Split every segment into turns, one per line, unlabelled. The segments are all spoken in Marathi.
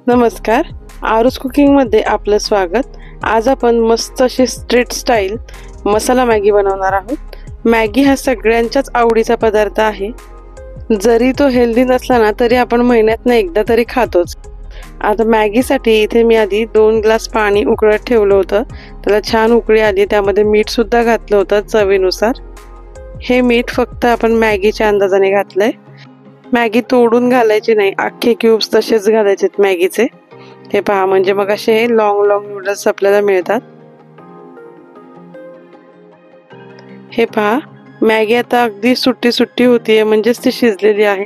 नमस्कार, आरुष कुकिंगमध्ये आपलं स्वागत। आज आपण मस्त अशी स्ट्रीट स्टाईल मसाला मॅगी बनवणार आहोत। मॅगी हा सगळ्यांच्याच आवडीचा पदार्थ आहे। जरी तो हेल्दी नसला ना तरी आपण महिन्यातून एकदा तरी खातोच। आता मॅगीसाठी इथे मी आधी 2 ग्लास पाणी उकळत ठेवलं होतं। त्याला छान उकळी आली, त्यामध्ये मीठ सुद्धा घातलं होतं चवीनुसार। हे मीठ फक्त आपण मॅगीच्या अंदाजाने घातलंय। मॅगी तोडून घालायची नाही, अख्खे क्यूब्स तसेच घालायचेत मॅगीचे। हे पहा, म्हणजे मग असे लॉंग नूडल्स आपल्याला मिळतात। हे पहा, मॅगी आता अगदी सुट्टी होतीये, म्हणजेच ती शिजलेली आहे।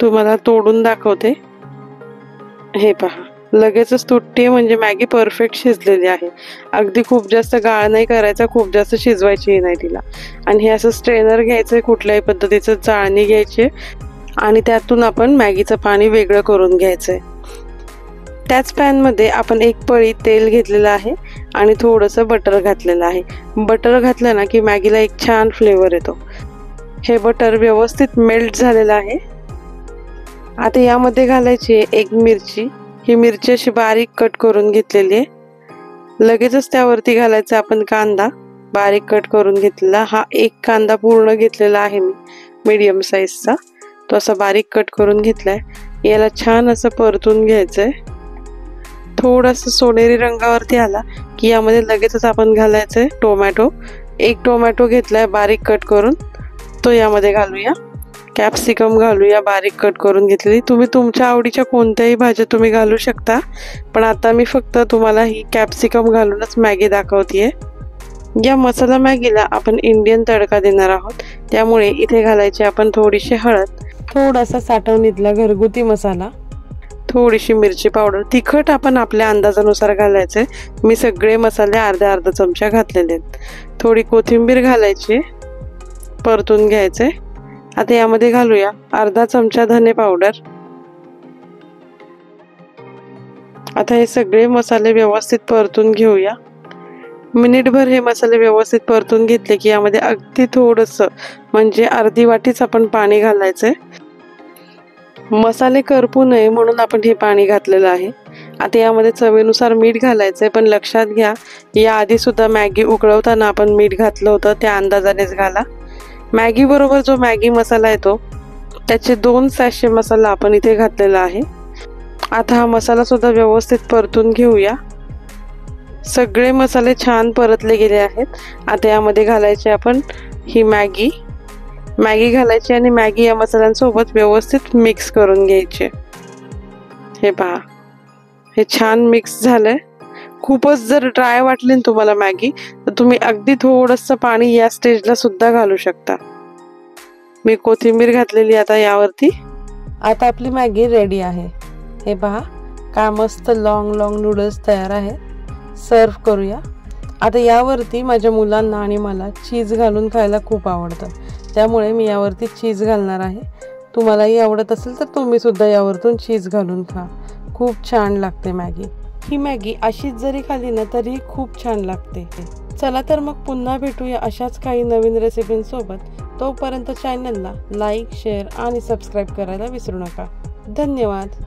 तुम्हाला तोडून दाखवते। हे पहा, लगेचच तुटते, म्हणजे मॅगी परफेक्ट शिजलेली आहे। अगदी खूप जास्त गाळ नाही करायचा, खूप जास्त शिजवायची नाही तिला। आणि हे असं स्ट्रेनर घ्यायचं, कुठल्याही पद्धतीचं चाळणी घ्यायची आणि त्यातून आपण मॅगीचं पाणी वेगळं करून घ्यायचंय। त्याच पॅन मध्ये आपण 1 पळी तेल घेतलेलं आहे आणि थोडंसं बटर घातलेलं आहे। बटर घातलं ना की मॅगीला एक छान फ्लेवर येतो। हे बटर व्यवस्थित मेल्ट झालेलं आहे। आता यामध्ये घालायची 1 मिरची। ही मिरची अशी बारीक कट करून घेतलेली आहे। लगेचच त्यावरती घालायचा आपण कांदा, बारीक कट करून घेतलेला। हा 1 कांदा पूर्ण घेतलेला आहे मी, मीडियम साईजचा। तो असा बारीक कट करून घेतलाय। याला छान असं परतून घ्यायचंय। थोडंसं सोनेरी रंगावरती आला की यामध्ये लगेचच आपण घालायचंय टोमॅटो। 1 टोमॅटो घेतलाय बारीक कट करून, तो यामध्ये घालूया। कॅप्सिकम घालूया, बारीक कट करून घेतलेली। तुम्ही तुमच्या आवडीच्या कोणत्याही भाज्या तुम्ही घालू शकता, पण आता मी फक्त तुम्हाला ही कॅप्सिकम घालूनच मॅगी दाखवतेय। या मसाला मॅगीला आपण इंडियन तडका देणार आहोत, त्यामुळे इथे घालायची आपण थोडीशी हळद, थोडासा साठवणीतला घरगुती मसाला, थोडीशी मिरची पावडर। तिखट आपण आपल्या अंदाजानुसार घालायचे। मी सगळे मसाले अर्धा चमचा घातलेले आहेत। थोडी कोथिंबीर घालायची, परतून घ्यायचे। आता यामध्ये घालूया अर्धा चमचा धने पावडर। आता हे सगळे मसाले व्यवस्थित परतून घेऊया। मिनिटभर हे मसाले व्यवस्थित परतून घेतले की यामध्ये अगदी थोडंसं, म्हणजे अर्धी वाटीच आपण पाणी घालायचंय। मसाले करपू नये म्हणून आपण हे पाणी घातलेलं आहे। आता यामध्ये चवीनुसार मीठ घालायचंय, पण लक्षात घ्या या आधी सुद्धा मॅगी उकळवताना आपण मीठ घातलं होतं, त्या अंदाजानेच घाला। मॅगी बरोबर जो मॅगी मसाला येतो त्याचे 2 सॅशे मसाला आपण इथे घातलेला आहे। आता हा मसाला सुद्धा व्यवस्थित परतून घेऊया। सगळे मसाले छान परतले गेले आहेत। आता यामध्ये घालायचे आपण ही मॅगी घालायची आणि मॅगी या मसाल्यांसोबत व्यवस्थित मिक्स करून घ्यायचे। हे पहा, हे छान मिक्स झालंय। खूपच जर ड्राय वाटली तुम्हाला मॅगी तर तुम्ही अगदी थोडंसं पाणी या स्टेजला सुद्धा घालू शकता। मी कोथिंबीर घातलेली आता यावरती। आता आपली मॅगी रेडी आहे। हे पहा, काय मस्त लॉंग नूडल्स तयार आहे। सर्व करूया। आता यावरती माझ्या मुलांना आणि मला चीज घालून खायला खूप आवडतं, त्यामुळे मी यावरती चीज घालणार आहे। तुम्हालाही आवडत असेल तर तुम्ही सुद्धा यावरतून चीज घालून खा, खूप छान लागते मॅगी। ही मॅगी अशीच जरी खाल्ली ना तरी खूप छान लागते। चला तर मग पुन्हा भेटूया अशाच काही नवीन रेसिपींसोबत। तोपर्यंत चॅनलला लाईक, शेअर आणि सबस्क्राईब करायला विसरू नका। धन्यवाद।